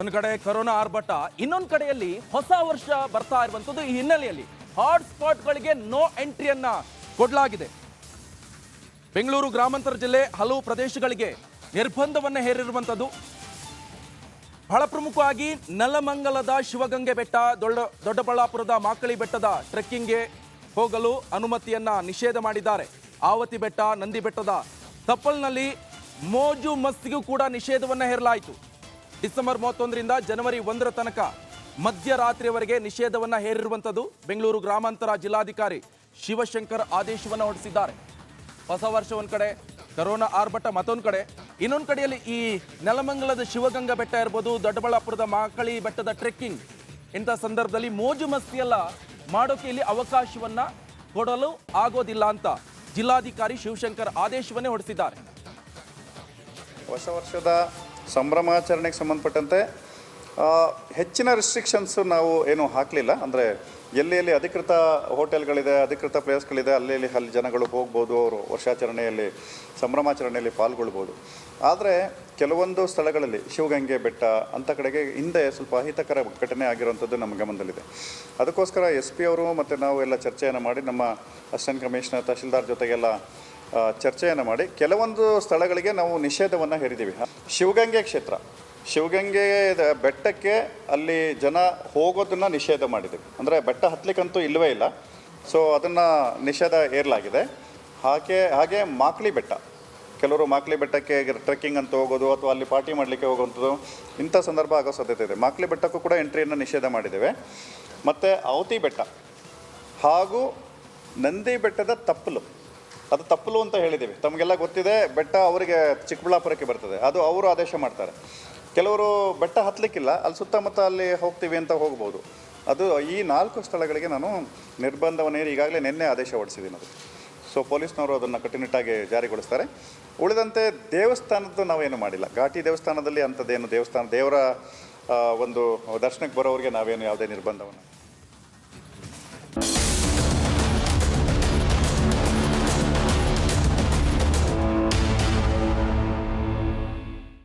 ಒಂದು ಕಡೆ ಕೊರೋನಾ ಆರ್ಭಟ, ಇನ್ನೊಂದು ಕಡೆಯಲ್ಲಿ ಹೊಸ ವರ್ಷ ಬರ್ತಾ ಇರುವಂತದ್ದು. ಈ ಹಿನ್ನೆಲೆಯಲ್ಲಿ ಹಾಟ್ಸ್ಪಾಟ್ಗಳಿಗೆ ನೋ ಎಂಟ್ರಿಯನ್ನ ಕೊಡಲಾಗಿದೆ. ಬೆಂಗಳೂರು ಗ್ರಾಮಾಂತರ ಜಿಲ್ಲೆ ಹಲವು ಪ್ರದೇಶಗಳಿಗೆ ನಿರ್ಬಂಧವನ್ನ ಹೇರಿರುವಂತದ್ದು. ಬಹಳ ಪ್ರಮುಖವಾಗಿ ನೆಲಮಂಗಲದ ಶಿವಗಂಗೆ ಬೆಟ್ಟ, ದೊಡ್ಡಬಳ್ಳಾಪುರದ ಮಾಕಳಿ ಬೆಟ್ಟದ ಟ್ರೆಕ್ಕಿಂಗ್ಗೆ ಹೋಗಲು ಅನುಮತಿಯನ್ನ ನಿಷೇಧ ಮಾಡಿದ್ದಾರೆ. ಆವತಿ ಬೆಟ್ಟ, ನಂದಿ ಬೆಟ್ಟದ ತಪ್ಪಲ್ನಲ್ಲಿ ಮೋಜು ಮಸ್ತಿಗೂ ಕೂಡ ನಿಷೇಧವನ್ನ ಹೇರಲಾಯಿತು. ಡಿಸೆಂಬರ್ 31ರಿಂದ ಜನವರಿ 1ರ ತನಕ ಮಧ್ಯರಾತ್ರಿಯವರೆಗೆ ನಿಷೇಧವನ್ನ ಹೇರಿರುವಂಥದ್ದು. ಬೆಂಗಳೂರು ಗ್ರಾಮಾಂತರ ಜಿಲ್ಲಾಧಿಕಾರಿ ಶಿವಶಂಕರ್ ಆದೇಶವನ್ನು ಹೊರಡಿಸಿದ್ದಾರೆ. ಹೊಸ ವರ್ಷ ಒಂದ್ ಕಡೆ, ಕರೋನಾ ಆರ್ಭಟ ಮತ್ತೊಂದು ಕಡೆ, ಇನ್ನೊಂದು ಕಡೆಯಲ್ಲಿ ಈ ನೆಲಮಂಗಲದ ಶಿವಗಂಗಾ ಬೆಟ್ಟ ಇರ್ಬೋದು, ದೊಡ್ಡಬಳ್ಳಾಪುರದ ಮಾಕಳಿ ಬೆಟ್ಟದ ಟ್ರೆಕ್ಕಿಂಗ್, ಇಂಥ ಸಂದರ್ಭದಲ್ಲಿ ಮೋಜು ಮಸ್ತಿಯೆಲ್ಲ ಮಾಡೋಕೆ ಇಲ್ಲಿ ಅವಕಾಶವನ್ನ ಕೊಡಲು ಆಗೋದಿಲ್ಲ ಅಂತ ಜಿಲ್ಲಾಧಿಕಾರಿ ಶಿವಶಂಕರ್ ಆದೇಶವನ್ನೇ ಹೊರಡಿಸಿದ್ದಾರೆ. ಹೊಸ ವರ್ಷದ ಸಂಭ್ರಮಾಚರಣೆಗೆ ಸಂಬಂಧಪಟ್ಟಂತೆ ಹೆಚ್ಚಿನ ರಿಸ್ಟ್ರಿಕ್ಷನ್ಸು ನಾವು ಏನು ಹಾಕಲಿಲ್ಲ. ಅಂದರೆ ಎಲ್ಲಿ ಅಧಿಕೃತ ಹೋಟೆಲ್ಗಳಿದೆ, ಅಧಿಕೃತ ಪ್ಲೇಸ್ಗಳಿದೆ, ಅಲ್ಲಿ ಜನಗಳು ಹೋಗ್ಬೋದು, ಅವರು ವರ್ಷಾಚರಣೆಯಲ್ಲಿ ಸಂಭ್ರಮಾಚರಣೆಯಲ್ಲಿ ಪಾಲ್ಗೊಳ್ಬೋದು. ಆದರೆ ಕೆಲವೊಂದು ಸ್ಥಳಗಳಲ್ಲಿ ಶಿವಗಂಗೆ ಬೆಟ್ಟ ಅಂಥ ಕಡೆಗೆ ಹಿಂದೆ ಸ್ವಲ್ಪ ಅಹಿತಕರ ಘಟನೆ ಆಗಿರುವಂಥದ್ದು ನಮ್ಮ ಗಮನದಲ್ಲಿದೆ. ಅದಕ್ಕೋಸ್ಕರ SP ಅವರು ಮತ್ತು ನಾವು ಎಲ್ಲ ಚರ್ಚೆಯನ್ನು ಮಾಡಿ, ನಮ್ಮ ಅಸಿಸ್ಟೆಂಟ್ ಕಮಿಷನರ್, ತಹಶೀಲ್ದಾರ್ ಜೊತೆಗೆಲ್ಲ ಚರ್ಚೆಯನ್ನು ಮಾಡಿ ಕೆಲವೊಂದು ಸ್ಥಳಗಳಿಗೆ ನಾವು ನಿಷೇಧವನ್ನು ಹೇರಿದ್ದೀವಿ. ಶಿವಗಂಗೆ ಕ್ಷೇತ್ರ, ಶಿವಗಂಗೆ ಬೆಟ್ಟಕ್ಕೆ ಅಲ್ಲಿ ಜನ ಹೋಗೋದನ್ನು ನಿಷೇಧ ಮಾಡಿದ್ದೀವಿ. ಅಂದರೆ ಬೆಟ್ಟ ಹತ್ತಲಿಕ್ಕಂತೂ ಇಲ್ಲವೇ ಇಲ್ಲ, ಸೊ ಅದನ್ನು ನಿಷೇಧ ಹೇರಲಾಗಿದೆ. ಹಾಗೆ ಮಾಕ್ಲಿ ಬೆಟ್ಟ, ಕೆಲವರು ಮಾಕ್ಲಿ ಬೆಟ್ಟಕ್ಕೆ ಟ್ರೆಕ್ಕಿಂಗ್ ಅಂತ ಹೋಗೋದು ಅಥವಾ ಅಲ್ಲಿ ಪಾರ್ಟಿ ಮಾಡಲಿಕ್ಕೆ ಹೋಗುವಂಥದ್ದು, ಇಂಥ ಸಂದರ್ಭ ಆಗೋ ಸಾಧ್ಯತೆ ಇದೆ. ಮಾಕ್ಲಿ ಬೆಟ್ಟಕ್ಕೂ ಕೂಡ ಎಂಟ್ರಿಯನ್ನು ನಿಷೇಧ ಮಾಡಿದ್ದೇವೆ. ಮತ್ತು ಆವತಿ ಬೆಟ್ಟ ಹಾಗೂ ನಂದಿ ಬೆಟ್ಟದ ತಪ್ಪಲು, ಅದು ತಪ್ಪಲು ಅಂತ ಹೇಳಿದ್ದೀವಿ. ತಮಗೆಲ್ಲ ಗೊತ್ತಿದೆ, ಬೆಟ್ಟ ಅವರಿಗೆ ಚಿಕ್ಕಬಳ್ಳಾಪುರಕ್ಕೆ ಬರ್ತದೆ, ಅದು ಅವರು ಆದೇಶ ಮಾಡ್ತಾರೆ. ಕೆಲವರು ಬೆಟ್ಟ ಹತ್ತಲಿಕ್ಕಿಲ್ಲ, ಅಲ್ಲಿ ಸುತ್ತಮುತ್ತ ಅಲ್ಲಿ ಹೋಗ್ತೀವಿ ಅಂತ ಹೋಗ್ಬೋದು. ಅದು ಈ 4 ಸ್ಥಳಗಳಿಗೆ ನಾನು ನಿರ್ಬಂಧವನ್ನು ಈಗಾಗಲೇ ನಿನ್ನೆ ಆದೇಶ ಹೊರಡಿಸಿದ್ದೀನಿ. ಅದು ಸೊ ಪೊಲೀಸ್ನವರು ಅದನ್ನು ಕಟ್ಟುನಿಟ್ಟಾಗಿ ಜಾರಿಗೊಳಿಸ್ತಾರೆ. ಉಳಿದಂತೆ ದೇವಸ್ಥಾನದ್ದು ನಾವೇನು ಮಾಡಿಲ್ಲ. ಘಾಟಿ ದೇವಸ್ಥಾನದಲ್ಲಿ ಅಂಥದ್ದೇನು ದೇವರ ಒಂದು ದರ್ಶನಕ್ಕೆ ಬರೋರಿಗೆ ನಾವೇನು ಯಾವುದೇ ನಿರ್ಬಂಧವನ್ನು